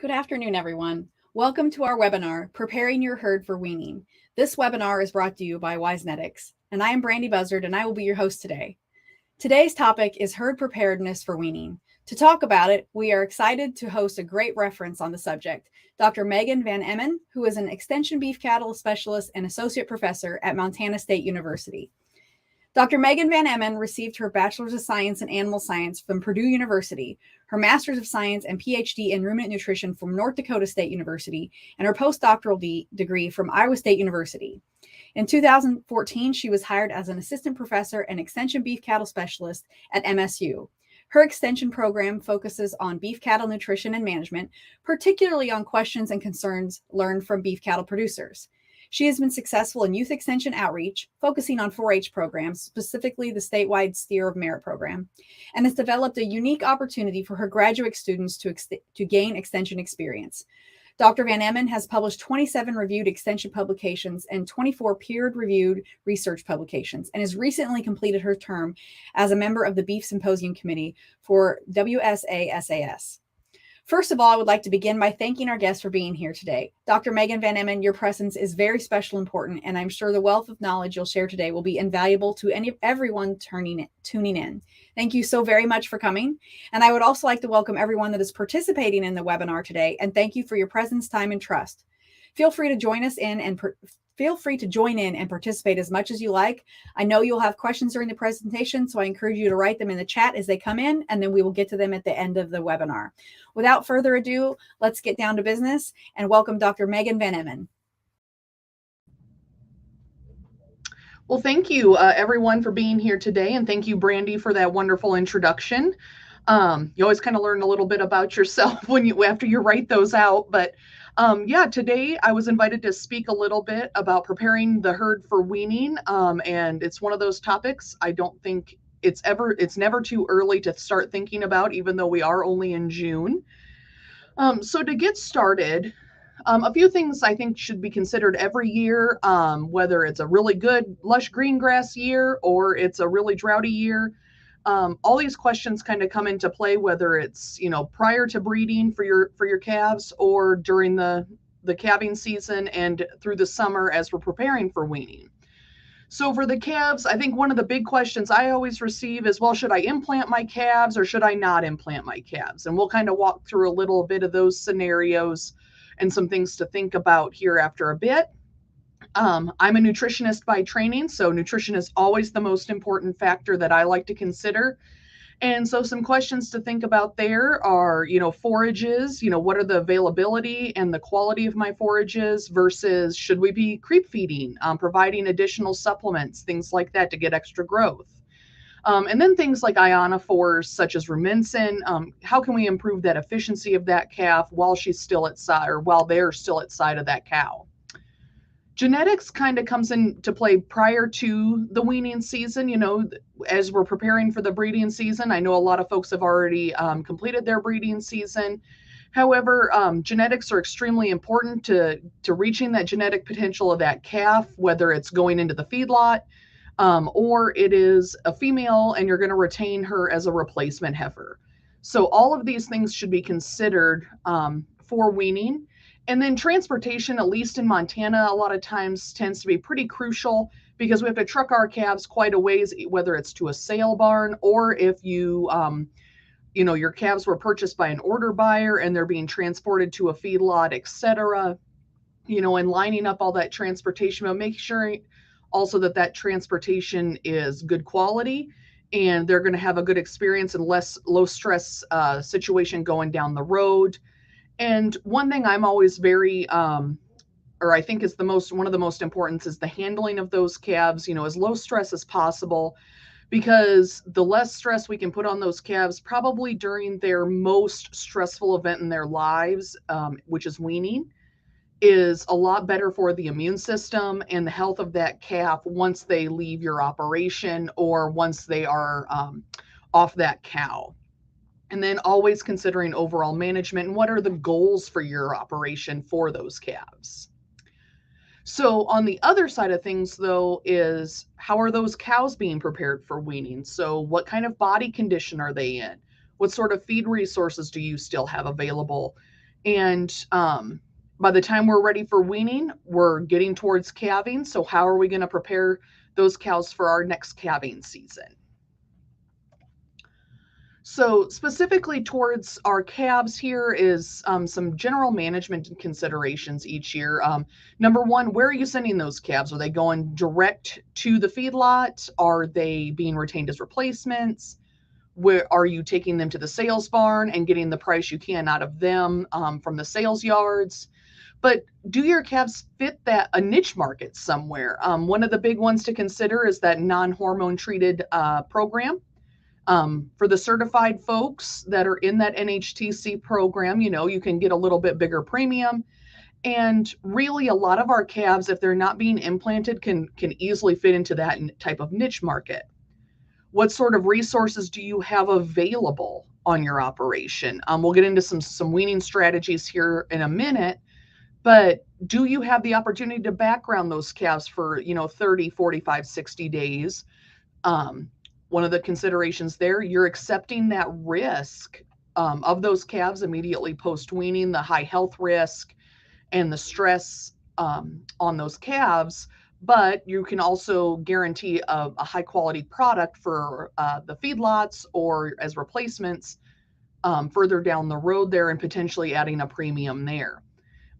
Good afternoon, everyone. Welcome to our webinar, Preparing Your Herd for Weaning. This webinar is brought to you by Wisenetics, and I am Brandy Buzzard, and I will be your host today. Today's topic is herd preparedness for weaning. To talk about it, we are excited to host a great reference on the subject, Dr. Megan Van Emmen, who is an extension beef cattle specialist and associate professor at Montana State University. Dr. Megan Van Emmen received her Bachelor's of Science in Animal Science from Purdue University, her Master's of Science and PhD in Ruminant Nutrition from North Dakota State University, and her postdoctoral degree from Iowa State University. In 2014, she was hired as an assistant professor and extension beef cattle specialist at MSU. Her extension program focuses on beef cattle nutrition and management, particularly on questions and concerns learned from beef cattle producers. She has been successful in youth extension outreach, focusing on 4-H programs, specifically the statewide Steer of Merit program, and has developed a unique opportunity for her graduate students to gain extension experience. Dr. Van Emmen has published 27 reviewed extension publications and 24 peer-reviewed research publications, and has recently completed her term as a member of the Beef Symposium Committee for WSASAS. First of all, I would like to begin by thanking our guests for being here today. Dr. Megan Van Emmen, your presence is very special and important, and I'm sure the wealth of knowledge you'll share today will be invaluable to everyone tuning in. Thank you so very much for coming. And I would also like to welcome everyone that is participating in the webinar today, and thank you for your presence, time, and trust. Feel free to join in and participate as much as you like. I know you'll have questions during the presentation, so I encourage you to write them in the chat as they come in, and then we will get to them at the end of the webinar. Without further ado, let's get down to business and welcome Dr. Megan Van Emmen. Well, thank you everyone for being here today, and thank you, Brandy, for that wonderful introduction. You always kind of learn a little bit about yourself after you write those out, but yeah, today I was invited to speak a little bit about preparing the herd for weaning, and it's one of those topics I don't think it's never too early to start thinking about, even though we are only in June. So to get started, a few things I think should be considered every year, whether it's a really good lush green grass year or it's a really droughty year. All these questions kind of come into play, whether it's, prior to breeding for your calves or during the calving season and through the summer as we're preparing for weaning. So for the calves, I think one of the big questions I always receive is, well, should I implant my calves or should I not implant my calves? And we'll kind of walk through a little bit of those scenarios and some things to think about here after a bit. I'm a nutritionist by training, so nutrition is always the most important factor that I like to consider. And so some questions to think about there are, forages, what are the availability and the quality of my forages versus should we be creep feeding, providing additional supplements, things like that to get extra growth. And then things like ionophores such as rumensin, how can we improve that efficiency of that calf while she's still at side or while they're still at side of that cow. Genetics kind of comes into play prior to the weaning season, as we're preparing for the breeding season. I know a lot of folks have already completed their breeding season. However, genetics are extremely important to reaching that genetic potential of that calf, whether it's going into the feedlot or it is a female and you're going to retain her as a replacement heifer. So all of these things should be considered for weaning. And then transportation, at least in Montana, a lot of times tends to be pretty crucial because we have to truck our calves quite a ways, whether it's to a sale barn or if your calves were purchased by an order buyer and they're being transported to a feedlot, etc. And lining up all that transportation, but make sure also that transportation is good quality and they're going to have a good experience and less low stress situation going down the road. And one thing I'm always very, or I think is one of the most important is the handling of those calves, as low stress as possible, because the less stress we can put on those calves, probably during their most stressful event in their lives, which is weaning, is a lot better for the immune system and the health of that calf once they leave your operation or once they are off that cow. And then always considering overall management and what are the goals for your operation for those calves. So on the other side of things, though, is how are those cows being prepared for weaning? So what kind of body condition are they in? What sort of feed resources do you still have available? And by the time we're ready for weaning, we're getting towards calving. So how are we going to prepare those cows for our next calving season? So specifically towards our calves here is some general management considerations each year. Number one, where are you sending those calves? Are they going direct to the feedlot? Are they being retained as replacements? Where are you taking them to the sales barn and getting the price you can out of them from the sales yards? But do your calves fit a niche market somewhere? One of the big ones to consider is that non-hormone treated program. For the certified folks that are in that NHTC program, you can get a little bit bigger premium. And really, a lot of our calves, if they're not being implanted, can easily fit into that type of niche market. What sort of resources do you have available on your operation? We'll get into some weaning strategies here in a minute, but do you have the opportunity to background those calves for 30, 45, 60 days? One of the considerations there, you're accepting that risk of those calves immediately post weaning, the high health risk and the stress on those calves, but you can also guarantee a high quality product for the feedlots or as replacements further down the road there, and potentially adding a premium there.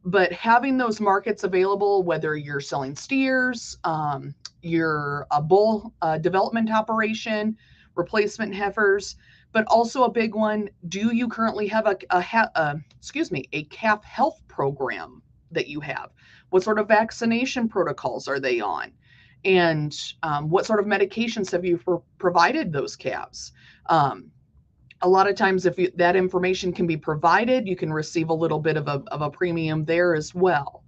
But having those markets available, whether you're selling steers, you're a bull development operation, replacement heifers, but also a big one, do you currently have a calf health program that you have? What sort of vaccination protocols are they on? And what sort of medications have you provided those calves? A lot of times, if that information can be provided, you can receive a little bit of a premium there as well.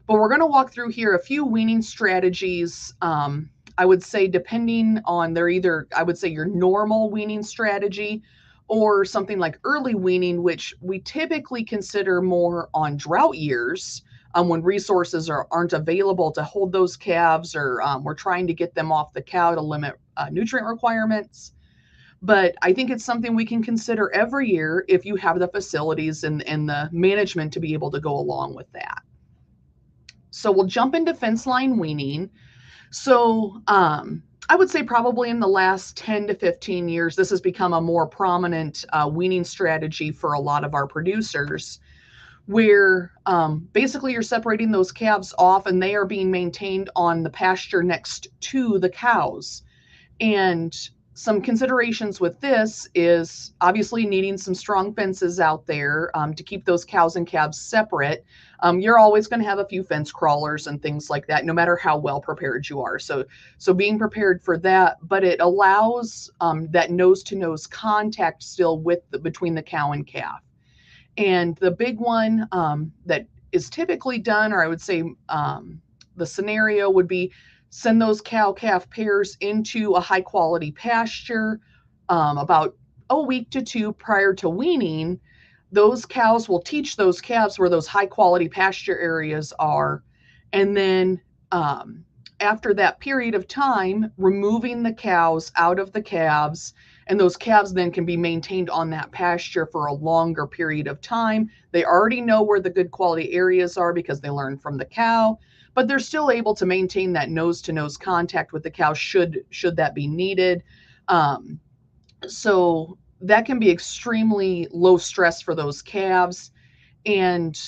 But we're going to walk through here a few weaning strategies. I would say, depending on, they're either, I would say, your normal weaning strategy or something like early weaning, which we typically consider more on drought years when resources aren't available to hold those calves, or we're trying to get them off the cow to limit nutrient requirements. But I think it's something we can consider every year if you have the facilities and the management to be able to go along with that. So we'll jump into fence line weaning. So I would say probably in the last 10 to 15 years, this has become a more prominent weaning strategy for a lot of our producers, where basically you're separating those calves off and they are being maintained on the pasture next to the cows. And some considerations with this is obviously needing some strong fences out there to keep those cows and calves separate. You're always going to have a few fence crawlers and things like that, no matter how well prepared you are. So being prepared for that, but it allows that nose-to-nose contact still between the cow and calf. And the big one that is typically done, or I would say the scenario would be, send those cow-calf pairs into a high-quality pasture about a week to two prior to weaning. Those cows will teach those calves where those high-quality pasture areas are. And then after that period of time, removing the cows out of the calves, and those calves then can be maintained on that pasture for a longer period of time. They already know where the good quality areas are because they learned from the cow, but they're still able to maintain that nose-to-nose contact with the cow should that be needed. So that can be extremely low stress for those calves. And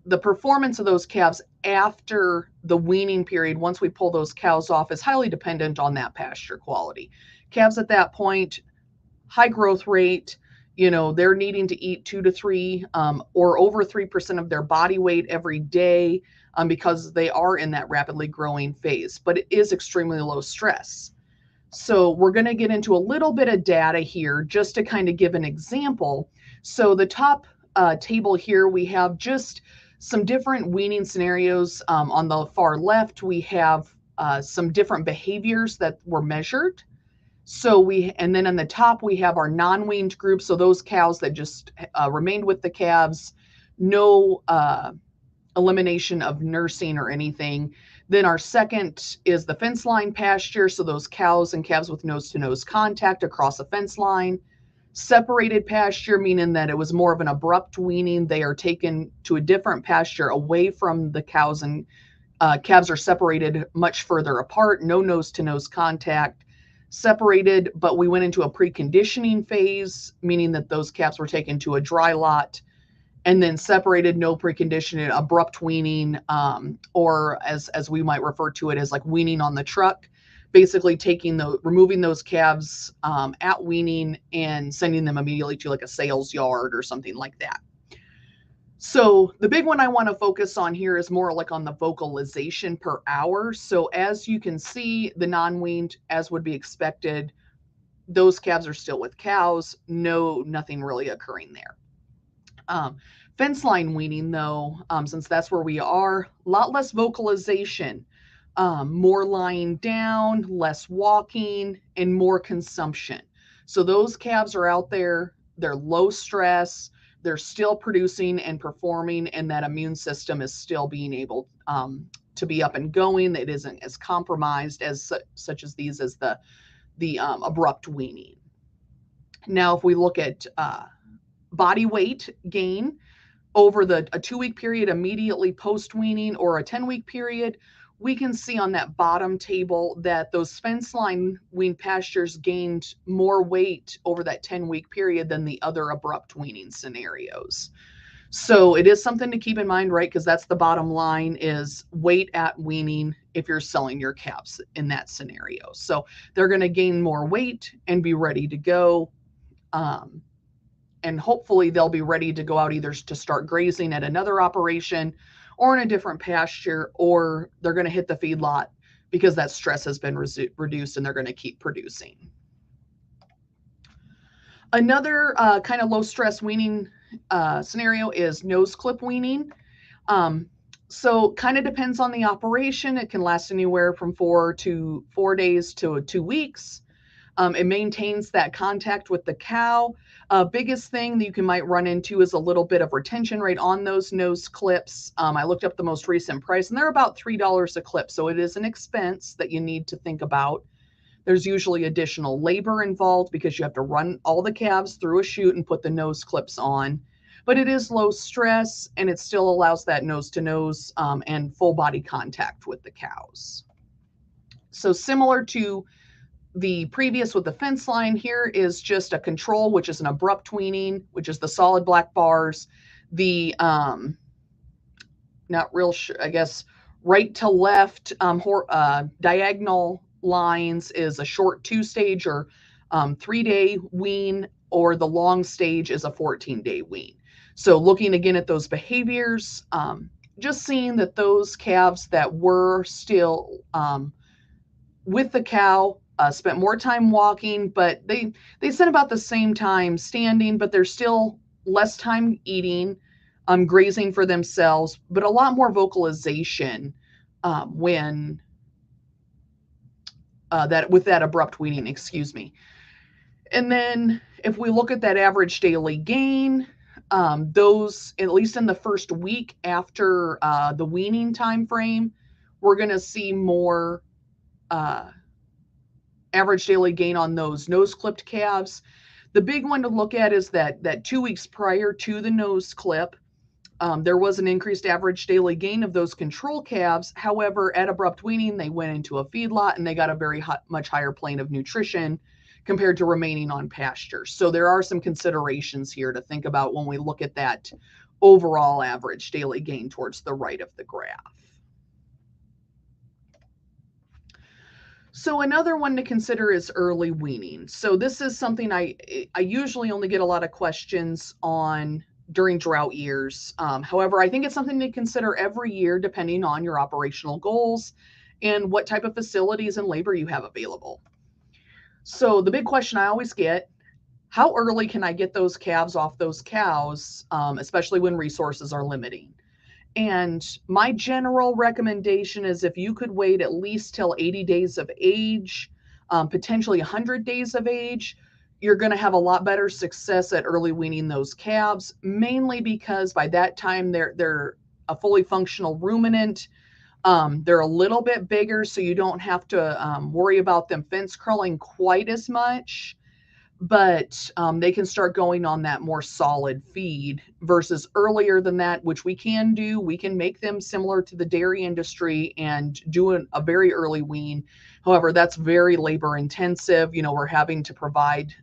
the performance of those calves after the weaning period, once we pull those cows off, is highly dependent on that pasture quality. Calves at that point, high growth rate, they're needing to eat 2 to 3 or over 3% of their body weight every day because they are in that rapidly growing phase, but it is extremely low stress. So we're going to get into a little bit of data here just to kind of give an example. So the top table here, we have just some different weaning scenarios. On the far left, we have some different behaviors that were measured. And then on the top, we have our non-weaned group. So those cows that just remained with the calves, no elimination of nursing or anything. Then our second is the fence line pasture. So those cows and calves with nose-to-nose contact across a fence line. Separated pasture, meaning that it was more of an abrupt weaning. They are taken to a different pasture away from the cows, and calves are separated much further apart, no nose-to-nose contact, separated, but we went into a preconditioning phase, meaning that those calves were taken to a dry lot and then separated, no preconditioning, abrupt weaning, or as we might refer to it as like weaning on the truck, basically removing those calves at weaning and sending them immediately to like a sales yard or something like that. So the big one I want to focus on here is more like on the vocalization per hour. So as you can see, the non-weaned, as would be expected, those calves are still with cows, nothing really occurring there. Fence line weaning, though, since that's where we are, a lot less vocalization, more lying down, less walking, and more consumption. So those calves are out there, they're low stress, they're still producing and performing, and that immune system is still being able to be up and going. It isn't as compromised as such as these as the abrupt weaning. Now, if we look at body weight gain over a 2-week period immediately post weaning or a 10-week period, we can see on that bottom table that those fence line weaned pastures gained more weight over that 10-week period than the other abrupt weaning scenarios. So it is something to keep in mind, right? Because that's the bottom line, is weight at weaning if you're selling your calves in that scenario. So they're going to gain more weight and be ready to go. And hopefully they'll be ready to go out either to start grazing at another operation or in a different pasture, or they're going to hit the feedlot because that stress has been reduced and they're going to keep producing. Another kind of low stress weaning scenario is nose clip weaning. So kind of depends on the operation. It can last anywhere from 4 days to 2 weeks. It maintains that contact with the cow. Biggest thing that you might run into is a little bit of retention rate on those nose clips. I looked up the most recent price, and they're about $3 a clip. So it is an expense that you need to think about. There's usually additional labor involved because you have to run all the calves through a chute and put the nose clips on. But it is low stress, and it still allows that nose-to-nose and full body contact with the cows. So similar to the previous with the fence line, here is just a control, which is an abrupt weaning, which is the solid black bars. The not real sure, I guess, right to left diagonal lines is a short 2-stage or 3-day wean, or the long stage is a 14-day wean. So looking again at those behaviors, just seeing that those calves that were still with the cow spent more time walking, but they spent about the same time standing, but they're still less time eating, grazing for themselves, but a lot more vocalization when with that abrupt weaning, excuse me. And then if we look at that average daily gain, those, at least in the first week after the weaning time frame, we're going to see more average daily gain on those nose clipped calves. The big one to look at is that 2 weeks prior to the nose clip, there was an increased average daily gain of those control calves. However, at abrupt weaning, they went into a feedlot and they got a much higher plane of nutrition compared to remaining on pasture. So there are some considerations here to think about when we look at that overall average daily gain towards the right of the graph. So another one to consider is early weaning. So this is something I usually only get a lot of questions on during drought years. However, I think it's something to consider every year depending on your operational goals and what type of facilities and labor you have available. So the big question I always get, how early can I get those calves off those cows, especially when resources are limiting? And my general recommendation is if you could wait at least till 80 days of age, potentially 100 days of age, you're going to have a lot better success at early weaning those calves, mainly because by that time they're a fully functional ruminant. They're a little bit bigger, so you don't have to worry about them fence crawling quite as much. but they can start going on that more solid feed versus earlier than that, which we can do. We can make them similar to the dairy industry and do a very early wean. However, that's very labor intensive. We're having to provide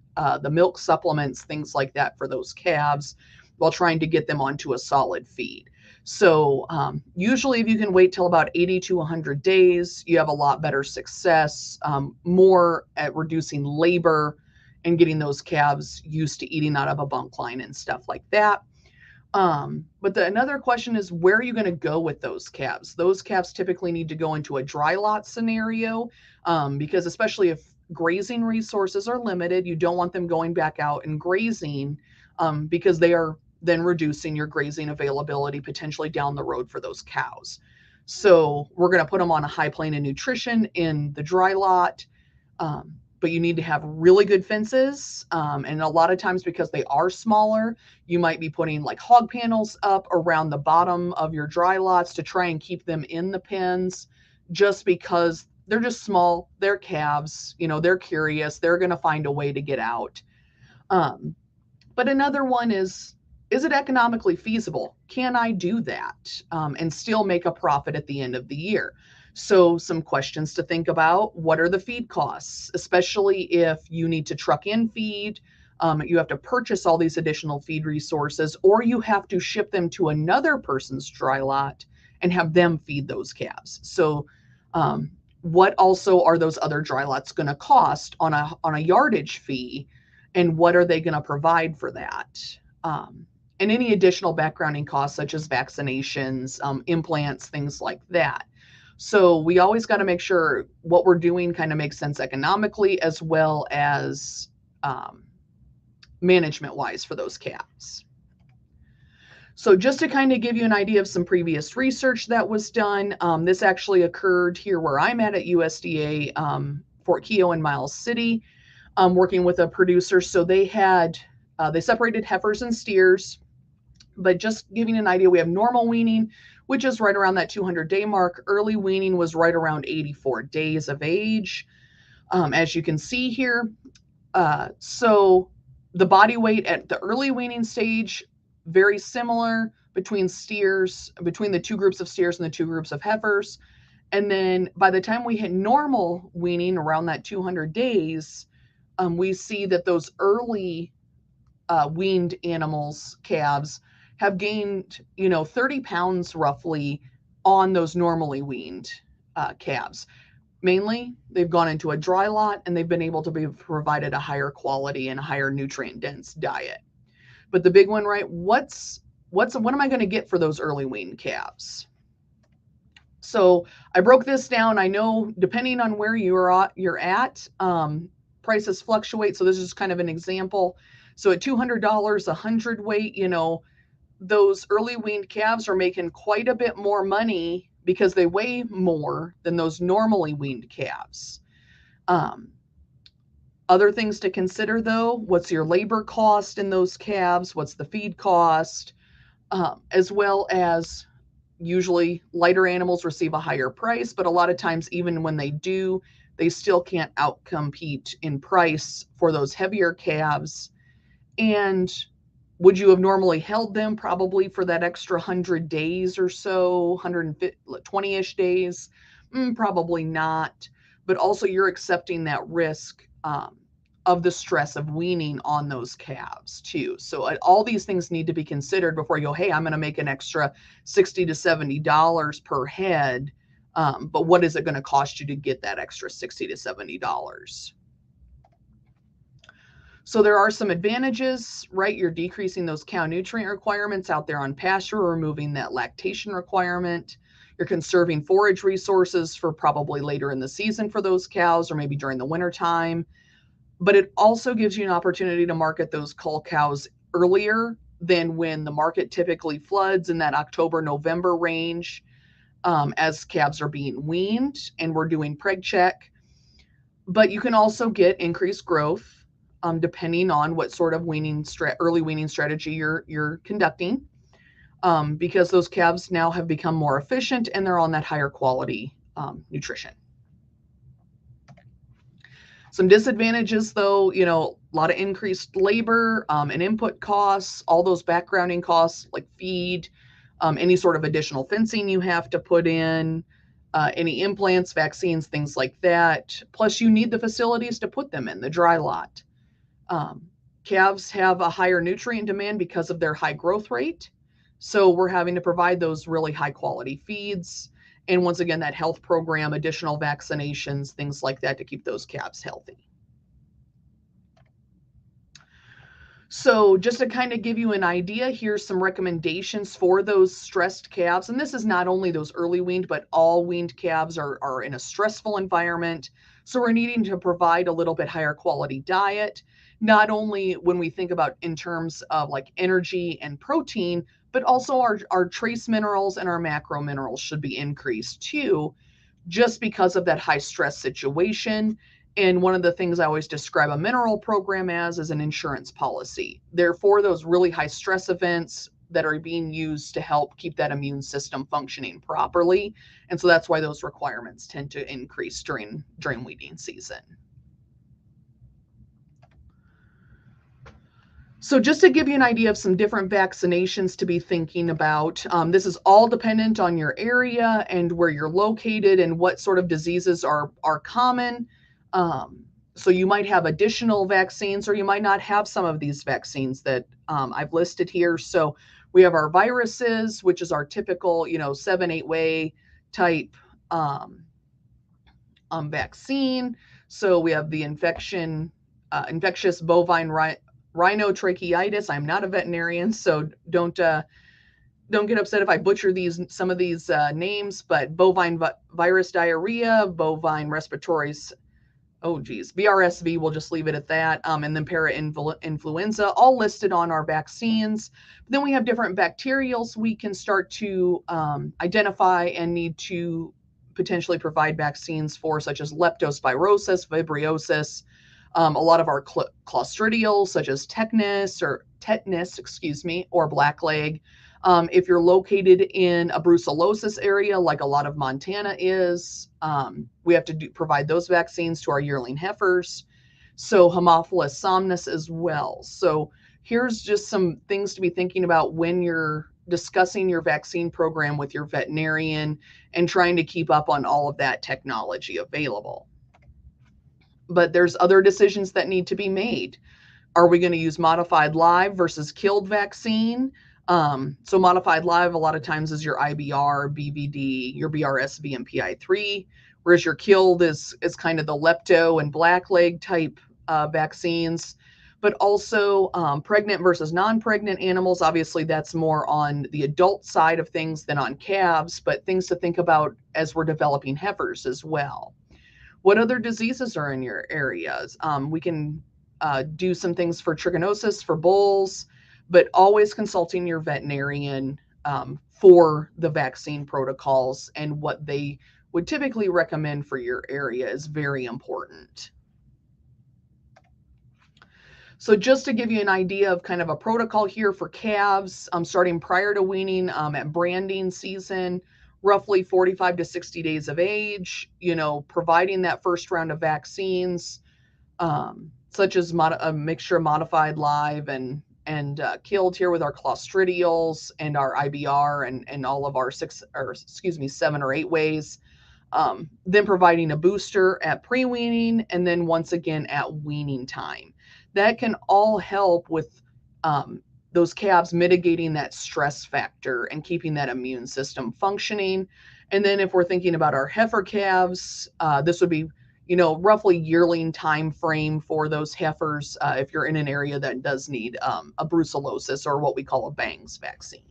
the milk supplements, things like that for those calves while trying to get them onto a solid feed. So usually if you can wait till about 80 to 100 days, you have a lot better success, more at reducing labor and getting those calves used to eating out of a bunk line and stuff like that. But another question is, where are you going to go with those calves? Those calves typically need to go into a dry lot scenario, because especially if grazing resources are limited, you don't want them going back out and grazing, because they are then reducing your grazing availability potentially down the road for those cows. So we're going to put them on a high plane of nutrition in the dry lot. But you need to have really good fences. And a lot of times, because they are smaller, you might be putting like hog panels up around the bottom of your dry lots to try and keep them in the pens, just because they're just small. They're calves, they're curious. They're going to find a way to get out. But another one is it economically feasible? Can I do that and still make a profit at the end of the year? So some questions to think about. What are the feed costs, especially if you need to truck in feed, you have to purchase all these additional feed resources, or you have to ship them to another person's dry lot and have them feed those calves. So what also are those other dry lots going to cost on a yardage fee, and what are they going to provide for that? And any additional backgrounding costs such as vaccinations, implants, things like that. So we always got to make sure what we're doing kind of makes sense economically as well as management wise for those calves. So just to kind of give you an idea of some previous research that was done, this actually occurred here where I'm at USDA, Fort Keogh and Miles City, working with a producer. So they separated heifers and steers, but just giving an idea, we have normal weaning, which is right around that 200-day mark. Early weaning was right around 84 days of age, as you can see here. So the body weight at the early weaning stage, very similar between the two groups of steers and the two groups of heifers. And then by the time we hit normal weaning around that 200 days, we see that those early weaned animals, calves, have gained, 30 pounds roughly on those normally weaned calves. Mainly, they've gone into a dry lot and they've been able to be provided a higher quality and a higher nutrient dense diet. But the big one, right? What am I going to get for those early weaned calves? So I broke this down. I know depending on where you're at, prices fluctuate. So this is kind of an example. So at $200 a hundredweight, those early weaned calves are making quite a bit more money because they weigh more than those normally weaned calves. Other things to consider though, what's your labor cost in those calves? What's the feed cost? As well as usually lighter animals receive a higher price, but a lot of times even when they do, they still can't outcompete in price for those heavier calves. And would you have normally held them probably for that extra 100 days or so, 120-ish days? Probably not. But also you're accepting that risk of the stress of weaning on those calves too. So all these things need to be considered before you go, hey, I'm going to make an extra $60 to $70 per head. But what is it going to cost you to get that extra $60 to $70? So there are some advantages, right? You're decreasing those cow nutrient requirements out there on pasture, removing that lactation requirement. You're conserving forage resources for probably later in the season for those cows or maybe during the winter time. But it also gives you an opportunity to market those cull cows earlier than when the market typically floods in that October, November range, as calves are being weaned and we're doing preg check. But you can also get increased growth depending on what sort of early weaning strategy you're conducting, because those calves now have become more efficient and they're on that higher quality nutrition. Some disadvantages, though, a lot of increased labor and input costs, all those backgrounding costs like feed, any sort of additional fencing you have to put in, any implants, vaccines, things like that. Plus, you need the facilities to put them in, the dry lot. Um, Calves have a higher nutrient demand because of their high growth rate. So we're having to provide those really high quality feeds. And once again, that health program, additional vaccinations, things like that to keep those calves healthy. So just to kind of give you an idea, here's some recommendations for those stressed calves. And this is not only those early weaned, but all weaned calves are in a stressful environment. So we're needing to provide a little bit higher quality diet, not only when we think about in terms of like energy and protein, but also our trace minerals and our macro minerals should be increased too, just because of that high stress situation. And one of the things I always describe a mineral program as is an insurance policy. Therefore, those really high stress events that are being used to help keep that immune system functioning properly. And so that's why those requirements tend to increase during weaning season. So just to give you an idea of some different vaccinations to be thinking about, this is all dependent on your area and where you're located and what sort of diseases are common. So you might have additional vaccines, or you might not have some of these vaccines that I've listed here. So we have our viruses, which is our typical, 7-8 way type vaccine. So we have the infectious bovine rhinotracheitis. I'm not a veterinarian, so don't get upset if I butcher some of these names, but bovine virus diarrhea, bovine respiratory, BRSV, we'll just leave it at that, and then para-influenza, all listed on our vaccines. But then we have different bacterials we can start to identify and need to potentially provide vaccines for, such as leptospirosis, vibriosis, a lot of our clostridials, such as tetanus, or blackleg. If you're located in a brucellosis area, like a lot of Montana is, we have to provide those vaccines to our yearling heifers. So Haemophilus somnus as well. So here's just some things to be thinking about when you're discussing your vaccine program with your veterinarian and trying to keep up on all of that technology available. But there's other decisions that need to be made. Are we going to use modified live versus killed vaccine? So modified live a lot of times is your IBR, BVD, your BRSV, and PI3, whereas your killed is kind of the lepto and blackleg type vaccines. But also pregnant versus non-pregnant animals, obviously that's more on the adult side of things than on calves, but things to think about as we're developing heifers as well. What other diseases are in your areas? We can do some things for trichinosis for bulls, but always consulting your veterinarian for the vaccine protocols and what they would typically recommend for your area is very important. So just to give you an idea of kind of a protocol here for calves, starting prior to weaning at branding season, roughly 45 to 60 days of age, providing that first round of vaccines, such as a mixture of modified live and killed here with our clostridials and our IBR and all of our 7 or 8 ways. Then providing a booster at pre-weaning, and then once again at weaning time. That can all help with those calves mitigating that stress factor and keeping that immune system functioning. And then if we're thinking about our heifer calves, this would be, roughly yearling time frame for those heifers if you're in an area that does need a brucellosis or what we call a bangs vaccine.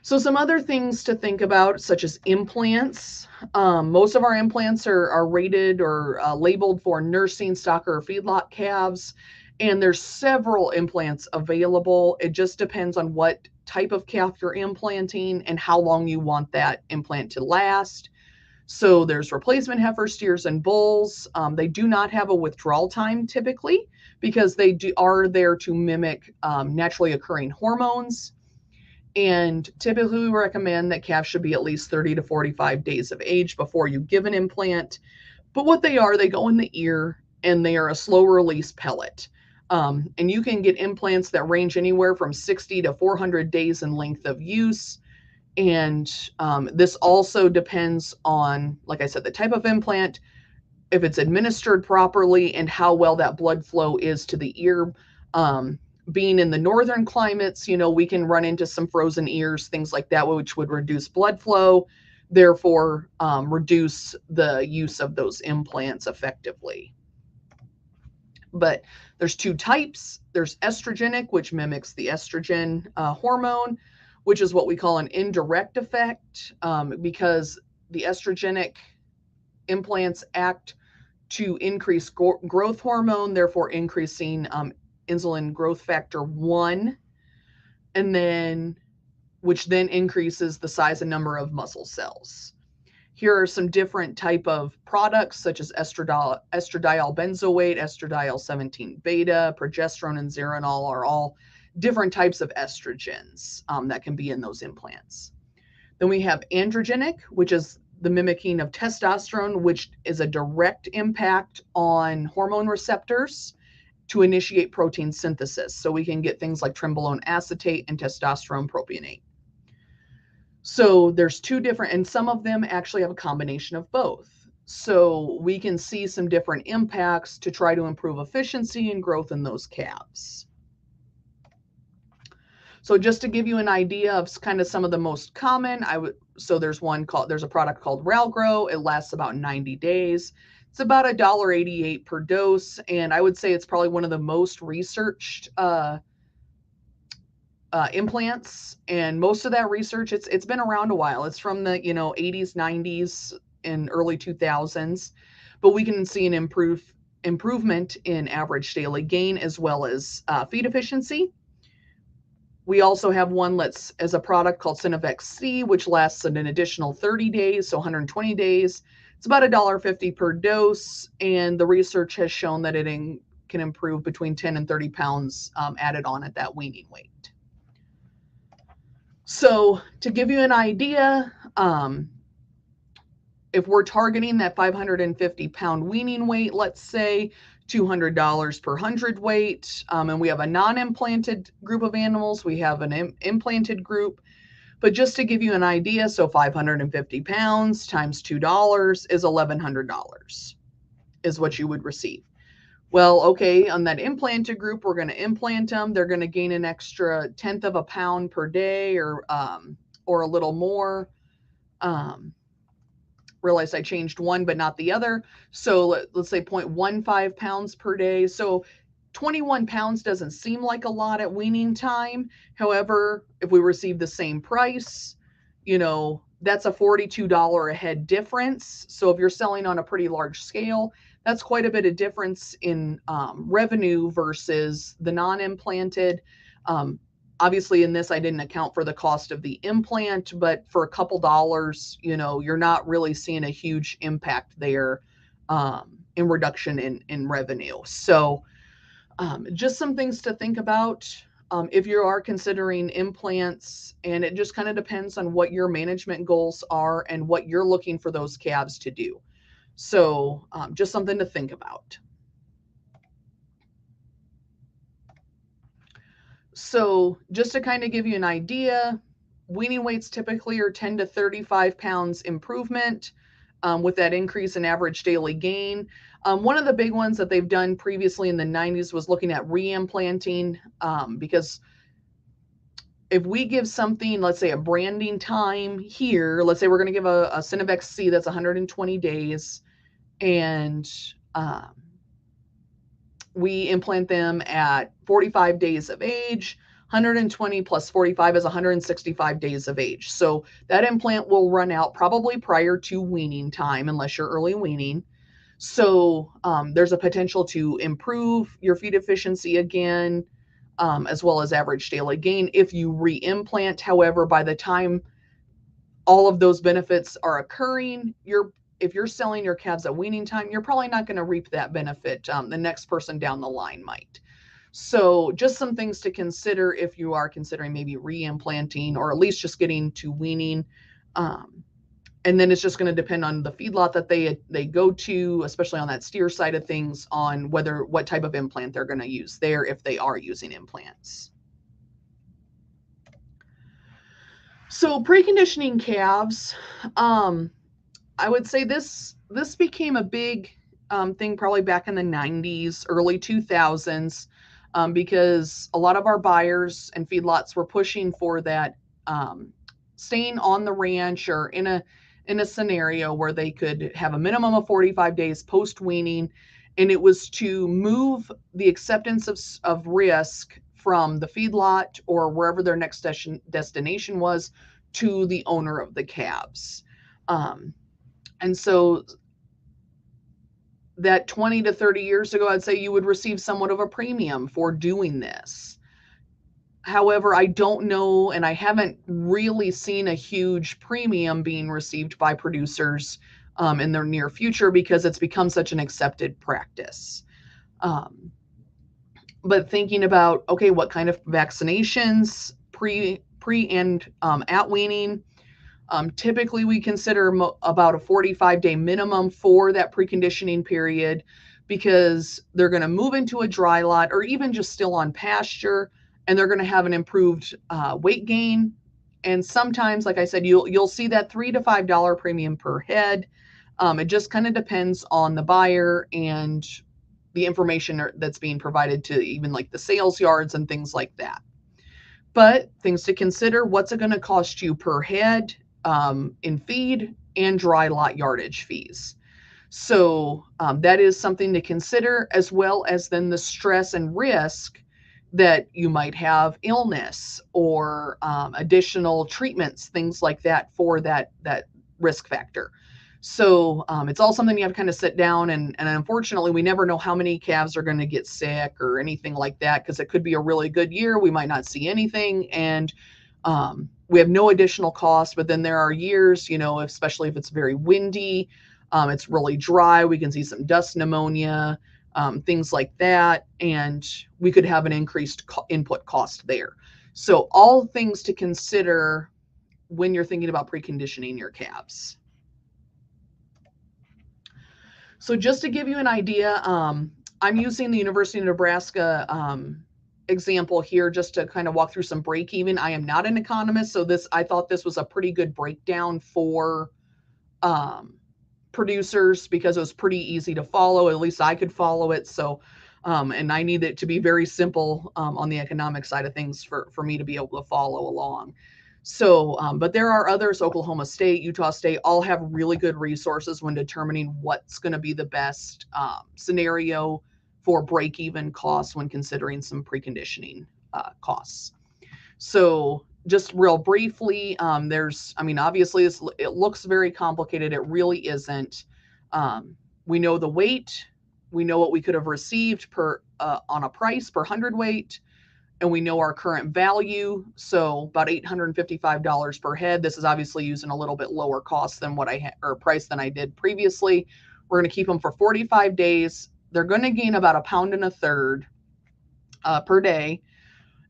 So some other things to think about, such as implants. Most of our implants are rated or labeled for nursing, stocker, or feedlot calves. And there's several implants available. It just depends on what type of calf you're implanting and how long you want that implant to last. So there's replacement heifer steers and bulls. They do not have a withdrawal time typically because they are there to mimic naturally occurring hormones. And typically we recommend that calves should be at least 30 to 45 days of age before you give an implant. But what they are, they go in the ear and they are a slow release pellet. And you can get implants that range anywhere from 60 to 400 days in length of use. And this also depends on, like I said, the type of implant, if it's administered properly, and how well that blood flow is to the ear. Being in the northern climates, we can run into some frozen ears, things like that, which would reduce blood flow, therefore reduce the use of those implants effectively. But there's two types. There's estrogenic, which mimics the estrogen hormone, which is what we call an indirect effect, because the estrogenic implants act to increase growth hormone, therefore increasing insulin growth factor 1, and then which then increases the size and number of muscle cells. Here are some different type of products such as estradiol benzoate, estradiol 17 beta, progesterone, and zeranol are all different types of estrogens that can be in those implants. Then we have androgenic, which is the mimicking of testosterone, which is a direct impact on hormone receptors to initiate protein synthesis. So we can get things like trenbolone acetate and testosterone propionate. So there's two different, and some of them actually have a combination of both. So we can see some different impacts to try to improve efficiency and growth in those calves. So just to give you an idea of kind of some of the most common, there's a product called Ralgrow. It lasts about 90 days. It's about $1.88 per dose, and I would say it's probably one of the most researched implants. And most of that research, it's been around a while. It's from the 80s, 90s, and early 2000s, but we can see an improvement in average daily gain as well as feed efficiency. We also have one that's as a product called Synovex C, which lasts an additional 30 days, so 120 days. It's about $1.50 per dose, and the research has shown that it can improve between 10 and 30 pounds added on at that weaning weight. So to give you an idea, if we're targeting that 550-pound weaning weight, let's say $200 per hundredweight, and we have a non-implanted group of animals, we have an implanted group. But just to give you an idea, so 550 pounds times $2 is $1,100 is what you would receive. Well, okay, on that implanted group, we're going to implant them. They're going to gain an extra 1/10 of a pound per day or a little more. Realized I changed one, but not the other. So let's say 0.15 pounds per day. So 21 pounds doesn't seem like a lot at weaning time. However, if we receive the same price, that's a $42 a head difference. So if you're selling on a pretty large scale, that's quite a bit of difference in revenue versus the non-implanted. Obviously, in this, I didn't account for the cost of the implant, but for a couple dollars, you're not really seeing a huge impact there in reduction in revenue. So just some things to think about if you are considering implants, and it just kind of depends on what your management goals are and what you're looking for those calves to do. So just something to think about. So just to kind of give you an idea, weaning weights typically are 10 to 35 pounds improvement with that increase in average daily gain. One of the big ones that they've done previously in the 90s was looking at reimplanting, because if we give something, let's say a branding time here, let's say we're going to give a Synovex C that's 120 days, and we implant them at 45 days of age. 120 plus 45 is 165 days of age. So that implant will run out probably prior to weaning time, unless you're early weaning. So there's a potential to improve your feed efficiency again, as well as average daily gain if you reimplant. However, by the time all of those benefits are occurring, if you're selling your calves at weaning time, you're probably not going to reap that benefit. The next person down the line might. So just some things to consider if you are considering maybe reimplanting, or at least just getting to weaning. And then it's just going to depend on the feedlot that they go to, especially on that steer side of things, on what type of implant they're going to use there, if they are using implants. So preconditioning calves, I would say this became a big thing probably back in the 90s, early 2000s, because a lot of our buyers and feedlots were pushing for that, staying on the ranch or in a scenario where they could have a minimum of 45 days post weaning, and it was to move the acceptance of risk from the feedlot or wherever their next destination was to the owner of the calves. And so that 20 to 30 years ago, I'd say you would receive somewhat of a premium for doing this. However, I don't know, and I haven't really seen a huge premium being received by producers in their near future, because it's become such an accepted practice. But thinking about, okay, what kind of vaccinations pre and at weaning, typically we consider about a 45-day minimum for that preconditioning period, because they're going to move into a dry lot or even just still on pasture, and they're going to have an improved weight gain. And sometimes, like I said, you'll see that $3 to $5 premium per head. It just kind of depends on the buyer and the information that's being provided to even like the sales yards and things like that. But things to consider: what's it going to cost you per head in feed and dry lot yardage fees? So that is something to consider, as well as then the stress and risk that you might have illness or additional treatments, things like that, for that risk factor. So it's all something you have to kind of sit down, and unfortunately we never know how many calves are going to get sick or anything like that, because it could be a really good year, we might not see anything, and we have no additional cost. But then there are years, especially if it's very windy, it's really dry, we can see some dust pneumonia, things like that, and we could have an increased input cost there. So all things to consider when you're thinking about preconditioning your calves. So just to give you an idea, I'm using the University of Nebraska example here just to kind of walk through some break even. I am not an economist, so I thought this was a pretty good breakdown for producers, because it was pretty easy to follow. At least I could follow it. So, and I need it to be very simple on the economic side of things for me to be able to follow along. So, but there are others, Oklahoma State, Utah State, all have really good resources when determining what's going to be the best scenario for break-even costs when considering some preconditioning costs. So just real briefly, obviously it looks very complicated. It really isn't. We know the weight, we know what we could have received on a price per hundredweight, and we know our current value. So about $855 per head. This is obviously using a little bit lower cost than price than I did previously. We're going to keep them for 45 days. They're going to gain about 1.33 pounds per day.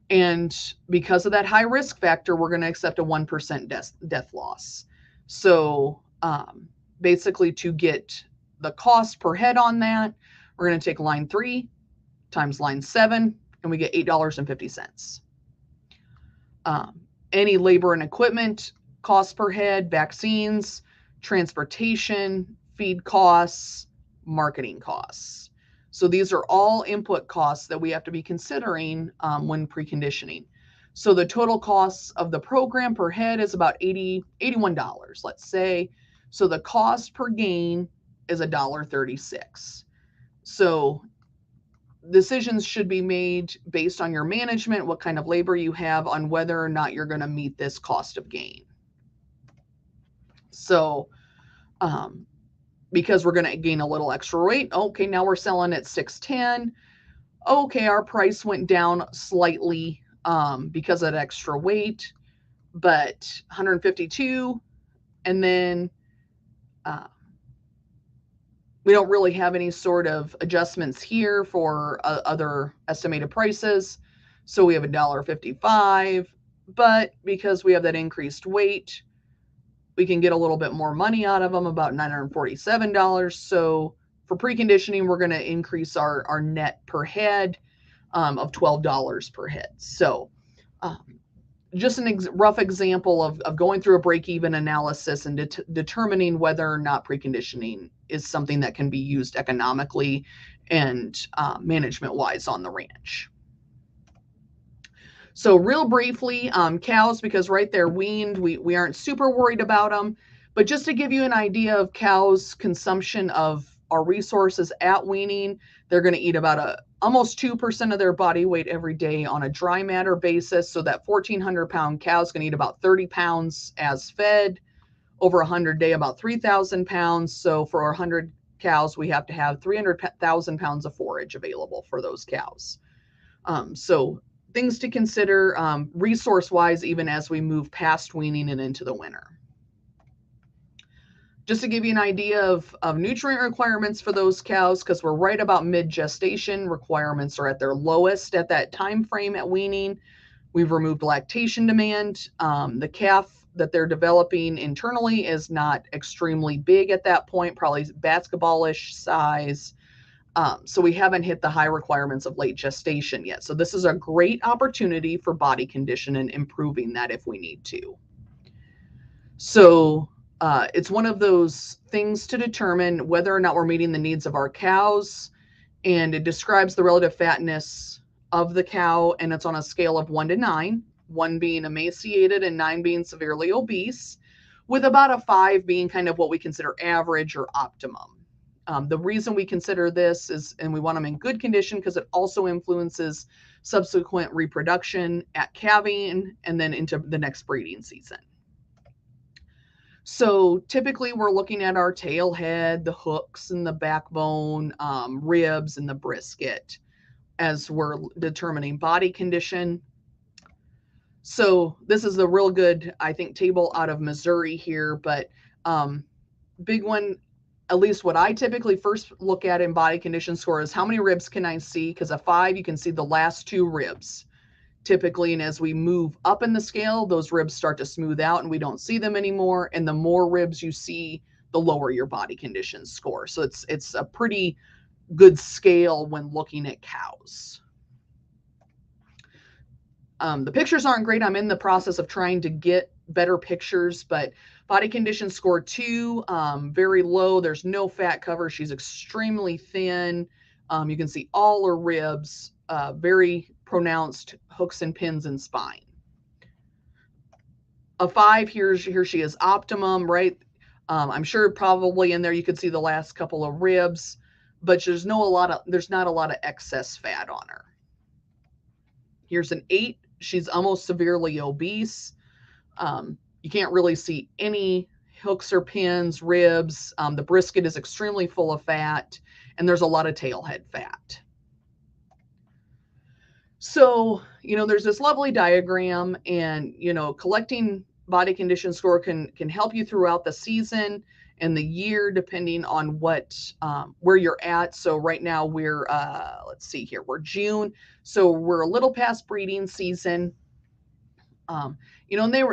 And because of that high risk factor, we're going to accept a 1% death loss. So basically, to get the cost per head on that, we're going to take line 3 times line 7, and we get $8.50. Any labor and equipment cost per head, vaccines, transportation, feed costs, marketing costs. So these are all input costs that we have to be considering when preconditioning. So the total costs of the program per head is about $81, let's say. So the cost per gain is $1.36. So decisions should be made based on your management, what kind of labor you have, on whether or not you're going to meet this cost of gain. So because we're going to gain a little extra weight, okay, now we're selling at $610. Okay, our price went down slightly because of that extra weight, but $152, and then we don't really have any sort of adjustments here for other estimated prices. So we have $1.55, but because we have that increased weight, we can get a little bit more money out of them, about $947. So for preconditioning, we're going to increase our net per head of $12 per head. So just a rough example of going through a break-even analysis and determining whether or not preconditioning is something that can be used economically and management-wise on the ranch. So real briefly, cows, because right there weaned, we aren't super worried about them, but just to give you an idea of cows' consumption of our resources at weaning, they're going to eat about almost 2% of their body weight every day on a dry matter basis. So that 1,400-pound cow is going to eat about 30 pounds as fed. Over 100 day, about 3,000 pounds. So for 100 cows, we have to have 300,000 pounds of forage available for those cows. So things to consider resource-wise, even as we move past weaning and into the winter. Just to give you an idea of nutrient requirements for those cows, because we're right about mid-gestation, requirements are at their lowest at that time frame at weaning. We've removed lactation demand. The calf that they're developing internally is not extremely big at that point, probably basketballish size. So we haven't hit the high requirements of late gestation yet. So this is a great opportunity for body condition and improving that if we need to. So it's one of those things to determine whether or not we're meeting the needs of our cows, and it describes the relative fatness of the cow, and it's on a scale of 1 to 9, 1 being emaciated and 9 being severely obese, with about a 5 being kind of what we consider average or optimum. The reason we consider this is, and we want them in good condition, because it also influences subsequent reproduction at calving and then into the next breeding season. So typically we're looking at our tail head, the hooks and the backbone, ribs and the brisket as we're determining body condition. So this is a real good, I think, table out of Missouri here, but big one, at least what I typically first look at in body condition score is how many ribs can I see? Because a 5, you can see the last 2 ribs typically. And as we move up in the scale, those ribs start to smooth out and we don't see them anymore. And the more ribs you see, the lower your body condition score. So it's a pretty good scale when looking at cows. The pictures aren't great. I'm in the process of trying to get better pictures, but body condition score 2, very low. There's no fat cover. She's extremely thin. You can see all her ribs, very pronounced hooks and pins and spine. A 5, here she is optimum, right? I'm sure probably in there you could see the last couple of ribs, but there's not a lot of excess fat on her. Here's an 8. She's almost severely obese. You can't really see any hooks or pins, ribs. The brisket is extremely full of fat, and there's a lot of tailhead fat. So, there's this lovely diagram, and, collecting body condition score can help you throughout the season and the year, depending on where you're at. So right now we're, let's see here, we're June. So we're a little past breeding season. And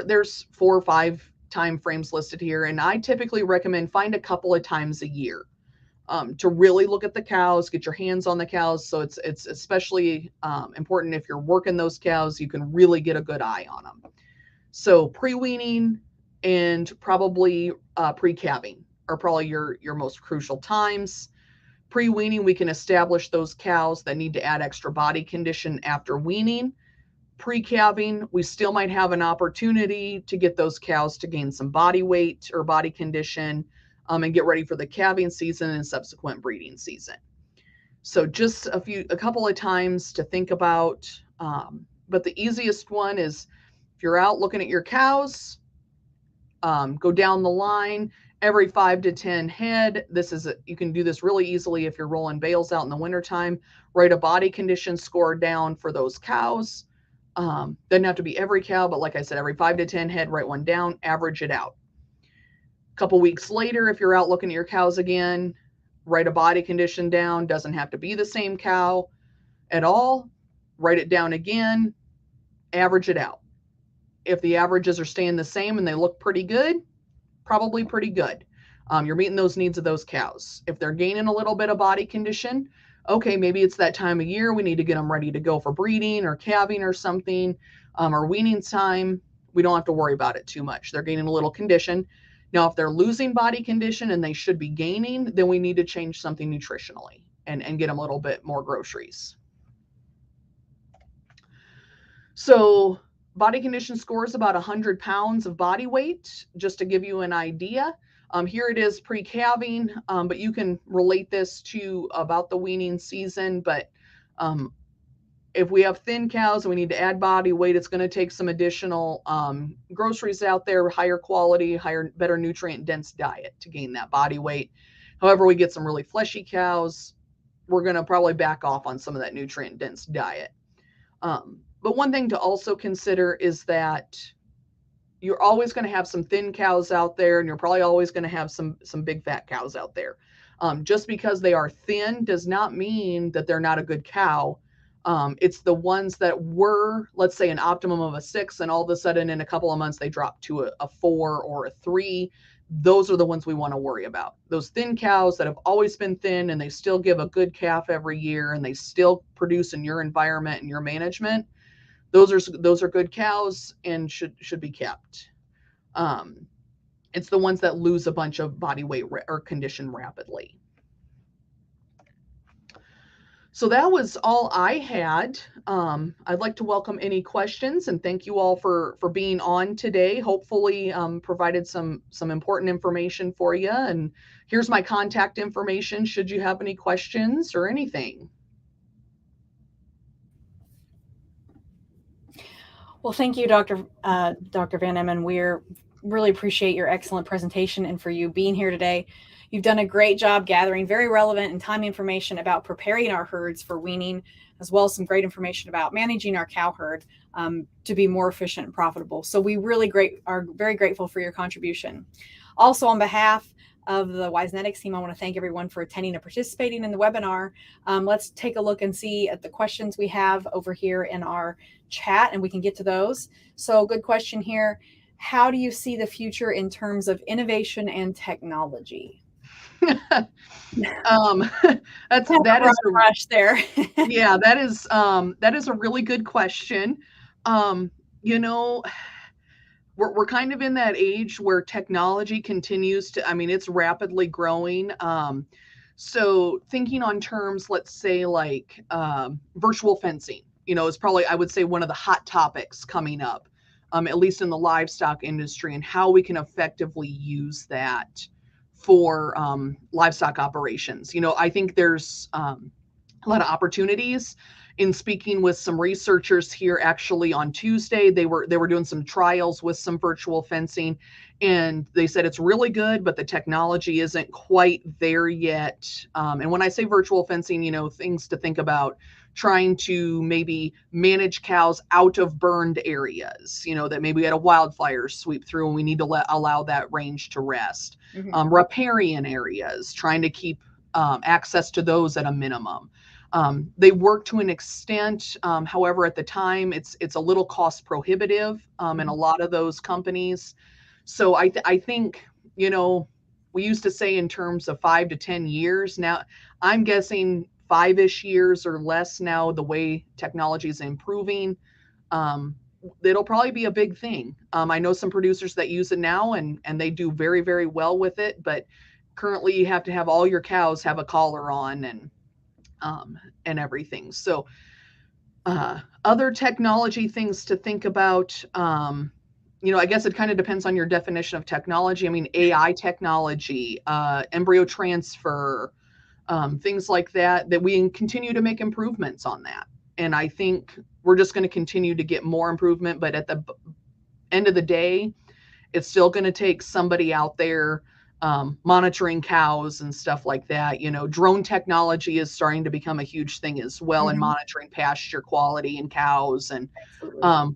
there's 4 or 5 time frames listed here. And I typically recommend find a couple of times a year to really look at the cows, get your hands on the cows. So it's especially important if you're working those cows, you can really get a good eye on them. So pre-weaning and probably pre-calving are probably your most crucial times. Pre-weaning, we can establish those cows that need to add extra body condition after weaning. Pre-calving, we still might have an opportunity to get those cows to gain some body weight or body condition and get ready for the calving season and subsequent breeding season. So just a couple of times to think about, but the easiest one is if you're out looking at your cows, go down the line every 5 to 10 head. You can do this really easily if you're rolling bales out in the wintertime. Write a body condition score down for those cows. Doesn't have to be every cow, but like I said, every 5 to 10 head, write one down, average it out. A couple weeks later, if you're out looking at your cows again, write a body condition down. Doesn't have to be the same cow at all. Write it down again, average it out. If the averages are staying the same and they look pretty good, probably pretty good. You're meeting those needs of those cows. If they're gaining a little bit of body condition, okay, maybe it's that time of year. We need to get them ready to go for breeding or calving or something, or weaning time. We don't have to worry about it too much. They're gaining a little condition. Now, if they're losing body condition and they should be gaining, then we need to change something nutritionally and get them a little bit more groceries. So body condition score is about 100 pounds of body weight, just to give you an idea. Here it is pre-calving, but you can relate this to about the weaning season. But if we have thin cows and we need to add body weight, it's going to take some additional groceries out there, higher quality, better nutrient dense diet to gain that body weight. However, we get some really fleshy cows, we're going to probably back off on some of that nutrient dense diet. But one thing to also consider is that you're always going to have some thin cows out there, and you're probably always going to have some big fat cows out there. Just because they are thin does not mean that they're not a good cow. It's the ones that were, let's say, an optimum of a 6, and all of a sudden in a couple of months they drop to a 4 or a 3. Those are the ones we want to worry about. Those thin cows that have always been thin and they still give a good calf every year and they still produce in your environment and your management. Those are good cows and should be kept. It's the ones that lose a bunch of body weight or condition rapidly. So that was all I had. I'd like to welcome any questions and thank you all for being on today. Hopefully provided some important information for you. And here's my contact information should you have any questions or anything. Well, thank you, Dr. Van Emmen. We really appreciate your excellent presentation and for you being here today. You've done a great job gathering very relevant and timely information about preparing our herds for weaning, as well as some great information about managing our cow herd to be more efficient and profitable. So we really are very grateful for your contribution. Also, on behalf of the Weazenetics team, I want to thank everyone for attending and participating in the webinar. Let's take a look and see at the questions we have over here in our chat, and we can get to those. So good question here. How do you see the future in terms of innovation and technology? That is a rush there. Yeah, that is a really good question. You know, we're kind of in that age where technology continues to, I mean, it's rapidly growing. So thinking on terms, let's say like virtual fencing, is probably, I would say, one of the hot topics coming up, at least in the livestock industry, and how we can effectively use that for livestock operations. I think there's a lot of opportunities. In speaking with some researchers here actually on Tuesday, they were doing some trials with some virtual fencing, and they said it's really good, but the technology isn't quite there yet. And when I say virtual fencing, things to think about: trying to maybe manage cows out of burned areas, that maybe we had a wildfire sweep through and we need to allow that range to rest. Mm-hmm. Riparian areas, trying to keep access to those at a minimum. They work to an extent. However, at the time, it's a little cost prohibitive in a lot of those companies. So I think, we used to say in terms of 5 to 10 years. Now, I'm guessing 5-ish years or less now, the way technology is improving. It'll probably be a big thing. I know some producers that use it now and they do very, very well with it. But currently, you have to have all your cows have a collar on and everything. So other technology things to think about, I guess it kind of depends on your definition of technology. I mean, AI technology, embryo transfer, things like that we can continue to make improvements on that. And I think we're just going to continue to get more improvement. But at the end of the day, it's still going to take somebody out there monitoring cows and stuff like that. Drone technology is starting to become a huge thing as well, mm-hmm. in monitoring pasture quality in cows. And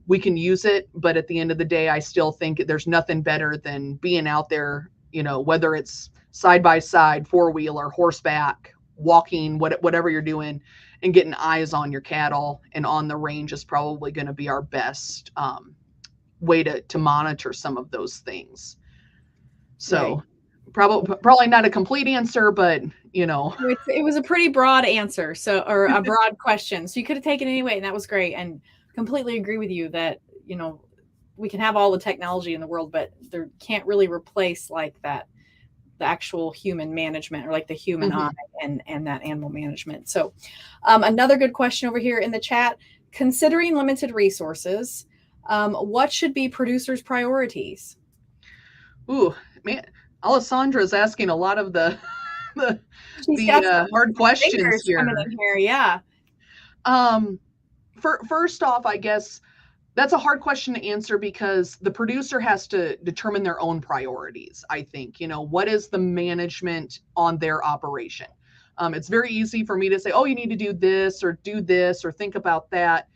we can use it, but at the end of the day, I still think there's nothing better than being out there, whether it's side by side, 4-wheeler, horseback, walking, whatever you're doing, and getting eyes on your cattle and on the range is probably going to be our best way to monitor some of those things. Right. So probably not a complete answer, but you know. It was a pretty broad answer, or a broad question. So you could have taken it anyway, and that was great. And completely agree with you that, we can have all the technology in the world, but there can't really replace like that, the actual human management, or like the human eye Mhm. and that animal management. So another good question over here in the chat: considering limited resources, what should be producers' priorities? Ooh, man, Alessandra's asking a lot of the the, She's got some hard questions fingers coming here. in here. Yeah. Um, first off, I guess that's a hard question to answer because the producer has to determine their own priorities. I think, what is the management on their operation? It's very easy for me to say, oh, you need to do this or think about that.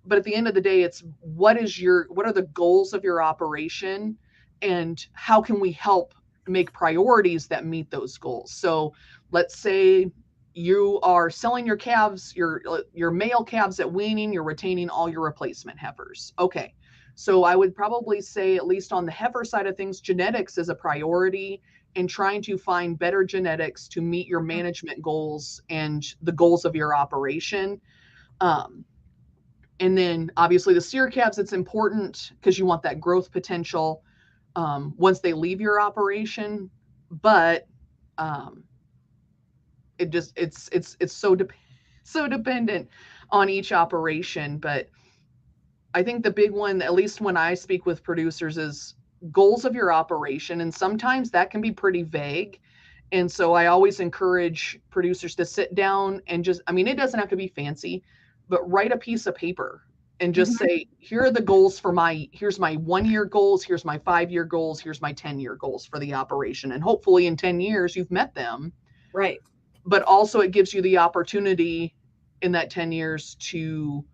But at the end of the day, it's what are the goals of your operation, and how can we help make priorities that meet those goals? So let's say you are selling your calves, your male calves at weaning, you're retaining all your replacement heifers. Okay. So I would probably say, at least on the heifer side of things, genetics is a priority, and trying to find better genetics to meet your management goals and the goals of your operation. Um, and then obviously the steer calves, it's important because you want that growth potential once they leave your operation. But um, it's so dependent on each operation. But I think the big one, at least when I speak with producers, is goals of your operation, and sometimes that can be pretty vague. And so I always encourage producers to sit down and just, I mean, it doesn't have to be fancy, but write a piece of paper and just Mhm. say, here are the goals here's my 1 year goals, here's my 5 year goals, here's my 10-year goals for the operation. And hopefully in 10 years you've met them. Right. But also it gives you the opportunity in that 10 years to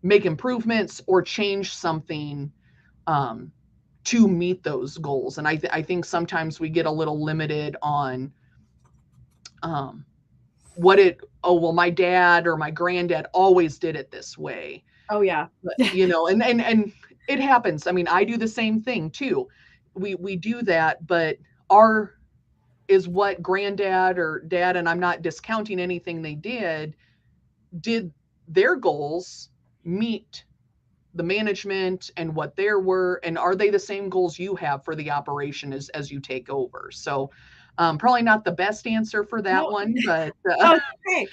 make improvements or change something um, to meet those goals. And I think sometimes we get a little limited on um, oh, well, my dad or my granddad always did it this way. Oh yeah. But, and it happens. I mean, I do the same thing too. We do that, but our is what granddad or dad, and I'm not discounting anything they did their goals meet the management and what there were, and are they the same goals you have for the operation as you take over? So probably not the best answer for that No, one, but oh, it's okay.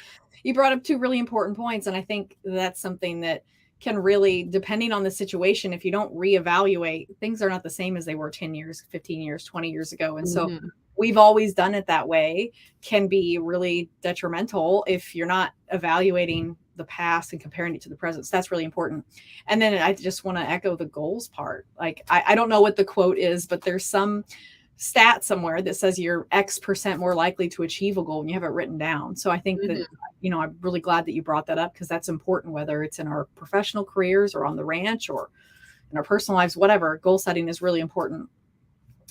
You brought up two really important points, and I think that's something that can really, depending on the situation, if you don't reevaluate, things are not the same as they were 10 years, 15 years, 20 years ago. And so mhm. we've always done it that way, can be really detrimental if you're not evaluating the past and comparing it to the present. So that's really important. And then I just want to echo the goals part. Like, I don't know what the quote is, but there's some stat somewhere that says you're X% more likely to achieve a goal and you have it written down. So I think that, Mhm. I'm really glad that you brought that up, because that's important, whether it's in our professional careers or on the ranch or in our personal lives, whatever. Goal setting is really important.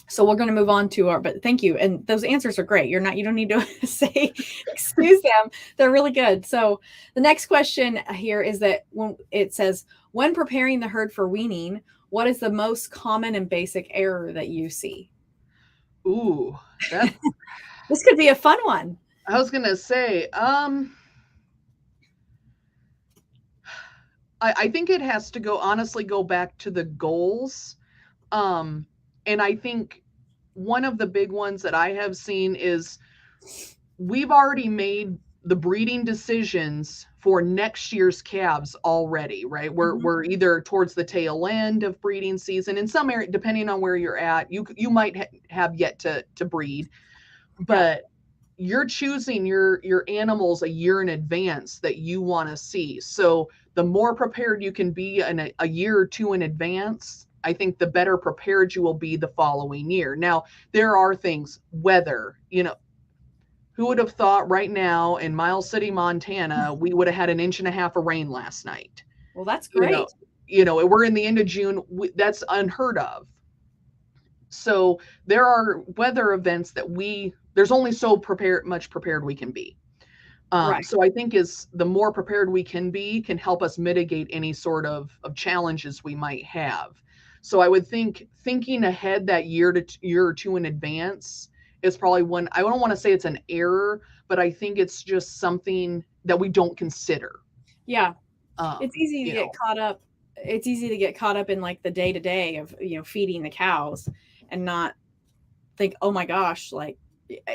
So we're going to move on to but thank you. And those answers are great. You don't need to say, excuse them. They're really good. So the next question here is that when it says, when preparing the herd for weaning, what is the most common and basic error that you see? Ooh, that This could be a fun one. I was gonna say, I think it has to honestly go back to the goals. Um, and I think one of the big ones that I have seen is we've already made the breeding decisions for next year's calves already, right? Mhm. We're either towards the tail end of breeding season. In some area, depending on where you're at, you might have yet to breed, Yeah. but you're choosing your animals a year in advance that you want to see. So the more prepared you can be in a year or two in advance, I think the better prepared you will be the following year. Now, there are things, weather, who would have thought right now in Miles City, Montana, we would have had an inch and a half of rain last night? Well, that's You know, great. we're in the end of June. That's unheard of. So there are weather events that there's only so much prepared we can be. Right. So I think is the more prepared we can be can help us mitigate any sort of challenges we might have. So I would think thinking ahead that year or two in advance is probably one. I don't want to say it's an error, but I think it's just something that we don't consider. Yeah. It's easy to You get know, caught up. It's easy to get caught up in like the day to day of, feeding the cows and not think, oh my gosh, like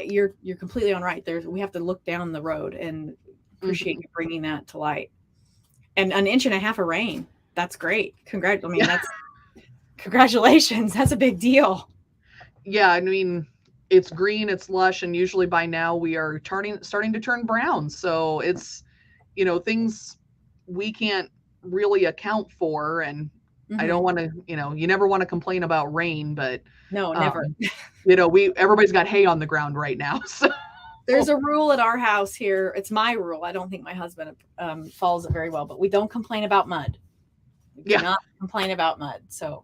you're completely on right. We have to look down the road, and appreciate hmm you bringing that to light. And an inch and a half of rain. That's great. I mean, yeah, that's congratulations. That's a big deal. yeah. I mean, it's green, it's lush, and usually by now we are starting to turn brown. So it's things we can't really account for, and I don't Hmm. want to. You never want to complain about rain, but No, never. um, we everybody's got hay on the ground right now. So There's a rule at our house here. It's my rule. I don't think my husband follows it very well, but we don't complain about mud. We do yeah. not complain about mud. So,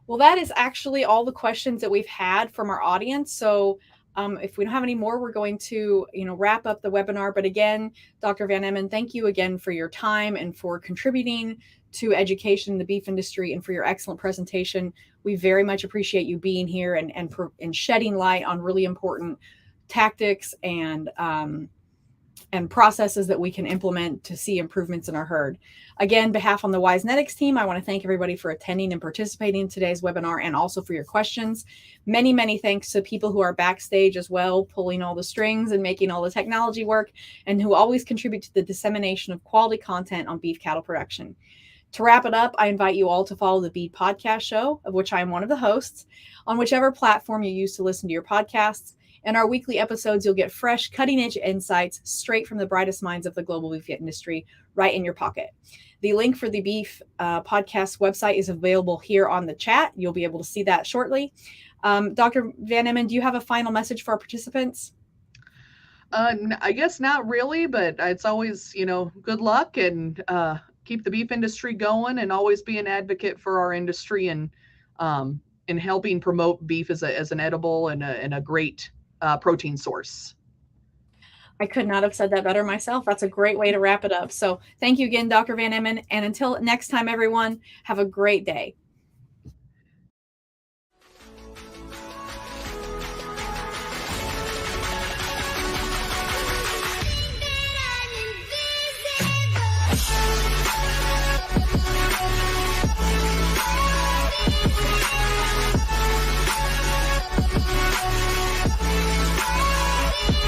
well, that is actually all the questions that we've had from our audience. So, if we don't have any more, we're going to, wrap up the webinar. But again, Dr. Van Emmen, thank you again for your time and for contributing to education in the beef industry and for your excellent presentation. We very much appreciate you being here and shedding light on really important tactics and processes that we can implement to see improvements in our herd. Again, behalf on the Wisenetics team, I want to thank everybody for attending and participating in today's webinar and also for your questions. Many, many thanks to people who are backstage as well, pulling all the strings and making all the technology work, and who always contribute to the dissemination of quality content on beef cattle production. To wrap it up, I invite you all to follow the Beef Podcast Show, of which I am one of the hosts, on whichever platform you use to listen to your podcasts. In our weekly episodes, you'll get fresh, cutting edge insights straight from the brightest minds of the global beef industry right in your pocket. The link for the Beef Podcast website is available here on the chat. You'll be able to see that shortly. Dr. Van Emmen, do you have a final message for our participants? I guess not really, but it's always, good luck, and keep the beef industry going, and always be an advocate for our industry, and helping promote beef as an edible and a great protein source. I could not have said that better myself. That's a great way to wrap it up. So thank you again, Dr. Van Emmen. And until next time, everyone, have a great day.